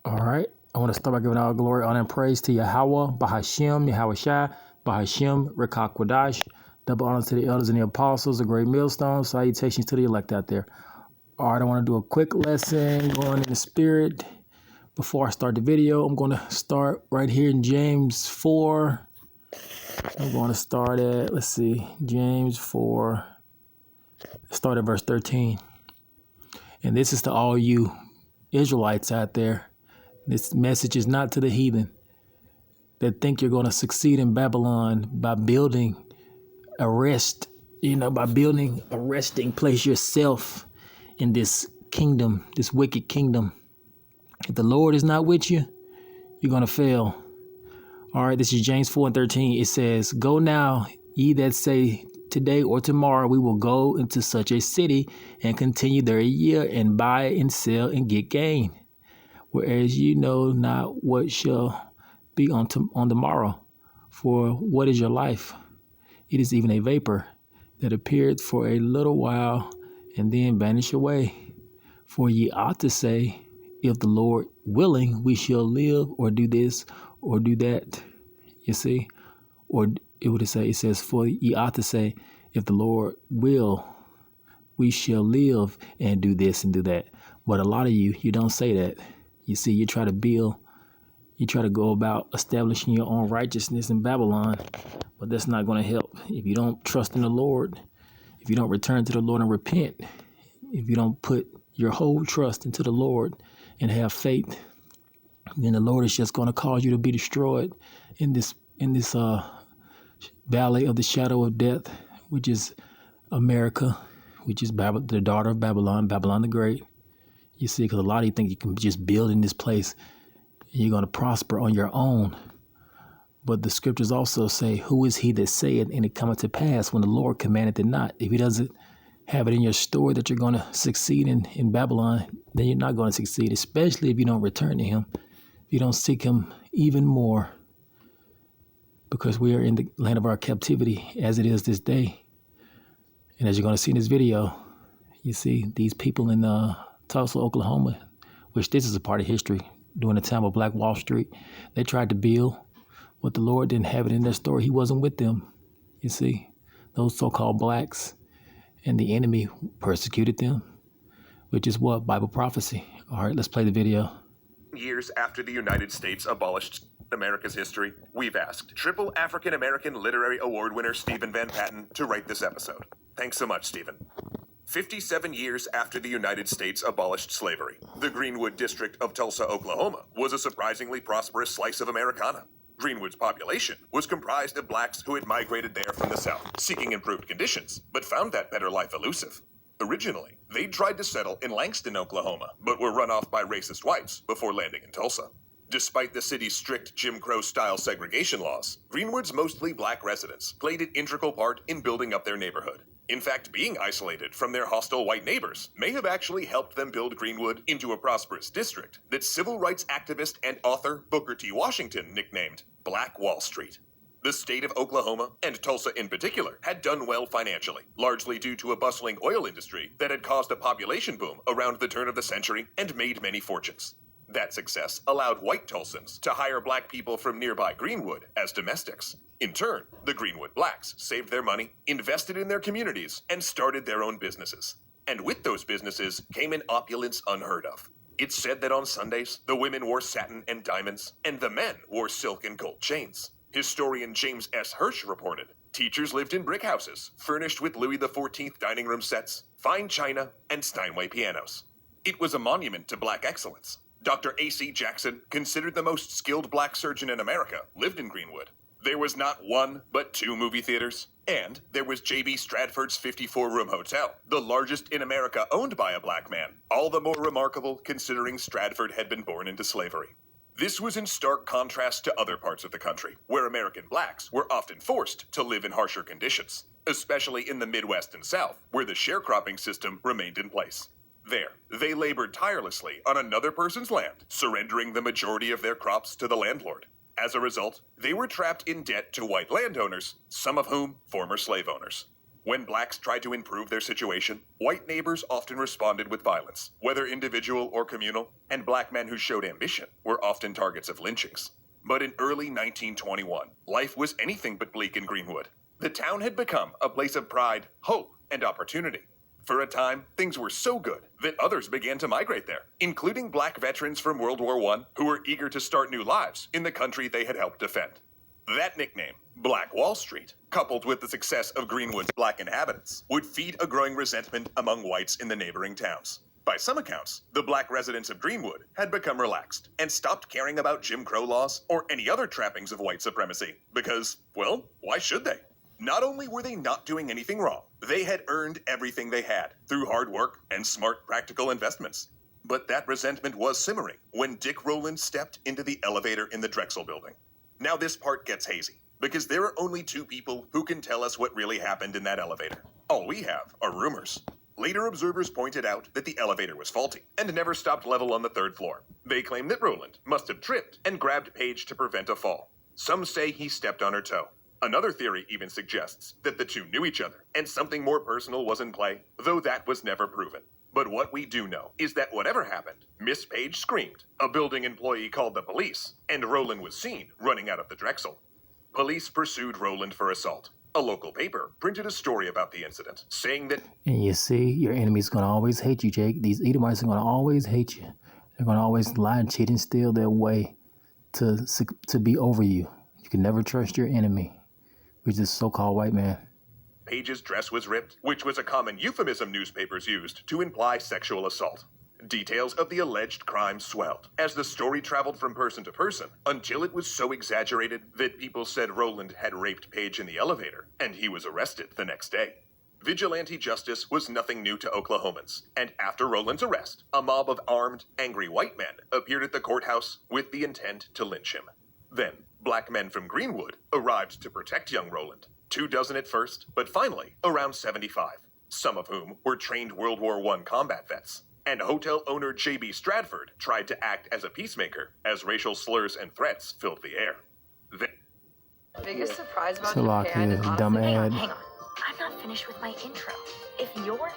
All right. I want to start by giving all glory, honor, and praise to Yahweh, Bahashem, Yahweh Shai, Bahashem, Rekah Kwadash. Double honor to the elders and the apostles, the great millstones. Salutations to the elect out there. All right, I want to do a quick lesson going in the spirit. Before I start the video, I'm going to start right here in James 4. I'm going to start at, let's see, James 4. Start at verse 13. And this is to all you Israelites out there. This message is not to the heathen that think you're going to succeed in Babylon by building a resting place yourself in this kingdom, this wicked kingdom. If the Lord is not with you, you're going to fail. All right, this is James 4:13. It says, "Go now, ye that say today or tomorrow we will go into such a city and continue there a year and buy and sell and get gain. Whereas you know not what shall be on the morrow. For what is your life? It is even a vapor that appeareth for a little while and then vanish away. For ye ought to say, if the Lord willing, we shall live or do this or do that." You see? Or it says, for ye ought to say, if the Lord will, we shall live and do this and do that. But a lot of you don't say that. You see, you try to go about establishing your own righteousness in Babylon, but that's not going to help. If you don't trust in the Lord, if you don't return to the Lord and repent, if you don't put your whole trust into the Lord and have faith, then the Lord is just going to cause you to be destroyed in this valley of the shadow of death, which is America, which is the daughter of Babylon, Babylon the Great. You see, because a lot of you think you can just build in this place and you're going to prosper on your own. But the scriptures also say, who is he that saith, and it cometh to pass when the Lord commandeth it not? If he doesn't have it in your story that you're going to succeed in Babylon, then you're not going to succeed, especially if you don't return to him. If you don't seek him even more, because we are in the land of our captivity as it is this day. And as you're going to see in this video, you see these people in Tulsa, Oklahoma, which this is a part of history, during the time of Black Wall Street, they tried to build what the Lord didn't have it in their story. He wasn't with them. You see, those so-called blacks, and the enemy persecuted them, which is what? Bible prophecy. All right, let's play the video. Years after the United States abolished America's history, we've asked triple African-American Literary Award winner Stephen Van Patten to write this episode. Thanks so much, Stephen. 57 years after the United States abolished slavery, the Greenwood district of Tulsa, Oklahoma, was a surprisingly prosperous slice of Americana. Greenwood's population was comprised of blacks who had migrated there from the South, seeking improved conditions, but found that better life elusive. Originally, they tried to settle in Langston, Oklahoma, but were run off by racist whites before landing in Tulsa. Despite the city's strict Jim Crow-style segregation laws, Greenwood's mostly black residents played an integral part in building up their neighborhood. In fact, being isolated from their hostile white neighbors may have actually helped them build Greenwood into a prosperous district that civil rights activist and author Booker T. Washington nicknamed Black Wall Street. The state of Oklahoma, and Tulsa in particular, had done well financially, largely due to a bustling oil industry that had caused a population boom around the turn of the century and made many fortunes. That success allowed white Tulsans to hire black people from nearby Greenwood as domestics. In turn, the Greenwood blacks saved their money, invested in their communities, and started their own businesses. And with those businesses came an opulence unheard of. It's said that on Sundays, the women wore satin and diamonds, and the men wore silk and gold chains. Historian James S. Hirsch reported, teachers lived in brick houses, furnished with Louis XIV dining room sets, fine china, and Steinway pianos. It was a monument to black excellence. Dr. A.C. Jackson, considered the most skilled black surgeon in America, lived in Greenwood. There was not one, but two movie theaters. And there was J.B. Stratford's 54-room hotel, the largest in America owned by a black man, all the more remarkable considering Stratford had been born into slavery. This was in stark contrast to other parts of the country, where American blacks were often forced to live in harsher conditions, especially in the Midwest and South, where the sharecropping system remained in place. There, they labored tirelessly on another person's land, surrendering the majority of their crops to the landlord. As a result, they were trapped in debt to white landowners, some of whom former slave owners. When blacks tried to improve their situation, white neighbors often responded with violence, whether individual or communal, and black men who showed ambition were often targets of lynchings. But in early 1921, life was anything but bleak in Greenwood. The town had become a place of pride, hope, and opportunity. For a time, things were so good that others began to migrate there, including black veterans from World War I who were eager to start new lives in the country they had helped defend. That nickname, Black Wall Street, coupled with the success of Greenwood's black inhabitants, would feed a growing resentment among whites in the neighboring towns. By some accounts, the black residents of Greenwood had become relaxed and stopped caring about Jim Crow laws or any other trappings of white supremacy because, well, why should they? Not only were they not doing anything wrong, they had earned everything they had through hard work and smart practical investments. But that resentment was simmering when Dick Rowland stepped into the elevator in the Drexel building. Now this part gets hazy, because there are only two people who can tell us what really happened in that elevator. All we have are rumors. Later observers pointed out that the elevator was faulty and never stopped level on the third floor. They claim that Rowland must have tripped and grabbed Paige to prevent a fall. Some say he stepped on her toe. Another theory even suggests that the two knew each other and something more personal was in play, though that was never proven. But what we do know is that whatever happened, Miss Page screamed, a building employee called the police, and Rowland was seen running out of the Drexel. Police pursued Rowland for assault. A local paper printed a story about the incident, saying that... And you see, your enemy's going to always hate you, Jake. These Edomites are going to always hate you. They're going to always lie and cheat and steal their way to be over you. You can never trust your enemy, which is so-called white man. Page's dress was ripped, which was a common euphemism newspapers used to imply sexual assault. Details of the alleged crime swelled as the story traveled from person to person until it was so exaggerated that people said Rowland had raped Page in the elevator, and he was arrested the next day. Vigilante justice was nothing new to Oklahomans, and after Rowland's arrest, a mob of armed, angry white men appeared at the courthouse with the intent to lynch him. Then, black men from Greenwood arrived to protect young Rowland. 24 at first, but finally, around 75, some of whom were trained World War I combat vets. And hotel owner J.B. Stratford tried to act as a peacemaker as racial slurs and threats filled the air. Biggest surprise about So like Japan is his dumb honestly- ad. Hang on. I'm not finished with my intro. If you're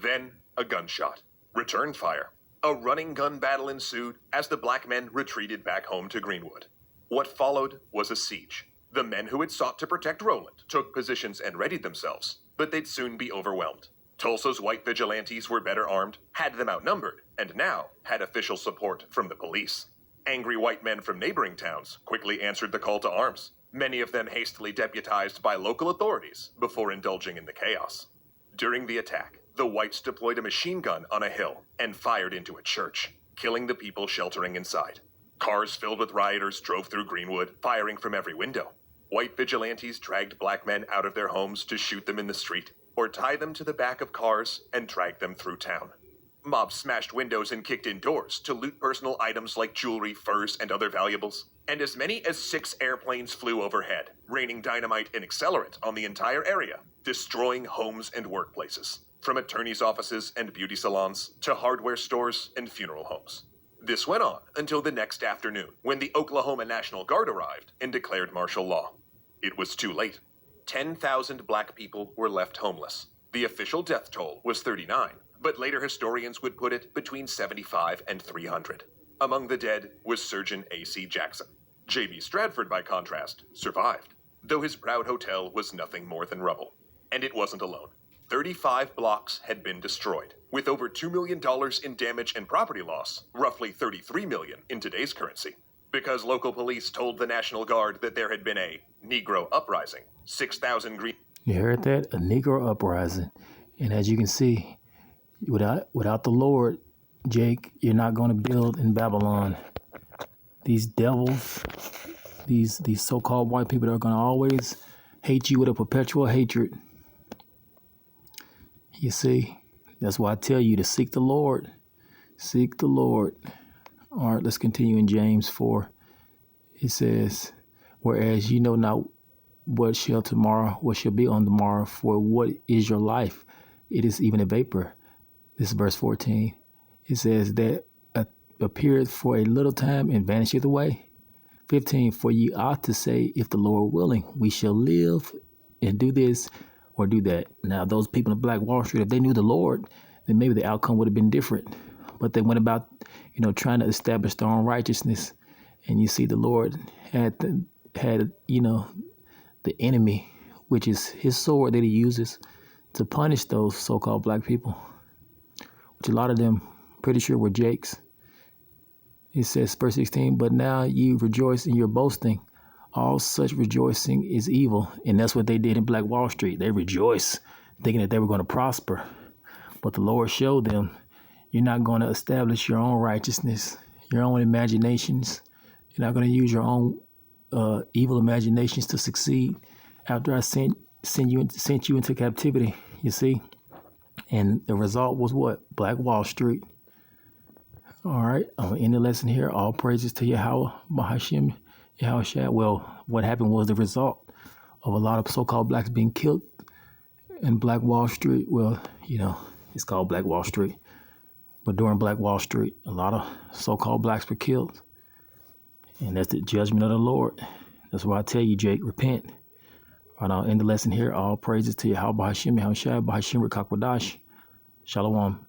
Then, a gunshot. Return fire. A running gun battle ensued as the black men retreated back home to Greenwood. What followed was a siege. The men who had sought to protect Rowland took positions and readied themselves, but they'd soon be overwhelmed. Tulsa's white vigilantes were better armed, had them outnumbered, and now had official support from the police. Angry white men from neighboring towns quickly answered the call to arms, many of them hastily deputized by local authorities before indulging in the chaos. During the attack, the whites deployed a machine gun on a hill and fired into a church, killing the people sheltering inside. Cars filled with rioters drove through Greenwood, firing from every window. White vigilantes dragged black men out of their homes to shoot them in the street, or tie them to the back of cars and drag them through town. Mobs smashed windows and kicked in doors to loot personal items like jewelry, furs, and other valuables. And as many as 6 airplanes flew overhead, raining dynamite and accelerant on the entire area, destroying homes and workplaces, from attorneys' offices and beauty salons to hardware stores and funeral homes. This went on until the next afternoon, when the Oklahoma National Guard arrived and declared martial law. It was too late. 10,000 black people were left homeless. The official death toll was 39, but later historians would put it between 75 and 300. Among the dead was Surgeon A.C. Jackson. J.B. Stratford, by contrast, survived, though his proud hotel was nothing more than rubble. And it wasn't alone. 35 blocks had been destroyed, with over $2 million in damage and property loss, roughly $33 million in today's currency. Because local police told the National Guard that there had been a Negro uprising, 6,000 green... You heard that? A Negro uprising. And as you can see, without the Lord, Jake, you're not going to build in Babylon. These devils, these so-called white people are going to always hate you with a perpetual hatred. You see, that's why I tell you to seek the Lord. Seek the Lord. All right, let's continue in James 4. It says, whereas you know not what shall be on tomorrow, for what is your life? It is even a vapor. This is verse 14. It says that appeareth for a little time and vanisheth away. 15, for ye ought to say, if the Lord willing, we shall live and do this, or do that. Now, those people in Black Wall Street, if they knew the Lord, then maybe the outcome would have been different. But they went about, trying to establish their own righteousness. And you see the Lord had the enemy, which is his sword that he uses to punish those so-called black people, which a lot of them pretty sure were Jakes. It says, verse 16, but now you rejoice in your boasting. All such rejoicing is evil. And that's what they did in Black Wall Street. They rejoiced, thinking that they were going to prosper. But the Lord showed them, you're not going to establish your own righteousness, your own imaginations. You're not going to use your own evil imaginations to succeed after I sent you into captivity, you see. And the result was what? Black Wall Street. All right, I'm going to end the lesson here. All praises to Yahweh, Bahashim, Yahweh Shah. Well, what happened was the result of a lot of so-called blacks being killed in Black Wall Street. Well, it's called Black Wall Street. But during Black Wall Street, a lot of so-called blacks were killed. And that's the judgment of the Lord. That's why I tell you, Jake, repent. All right, I'll end the lesson here. All praises to Yahweh, Bahashim, Yahweh Shah, Bahashim, Rekakwadash. Shalom.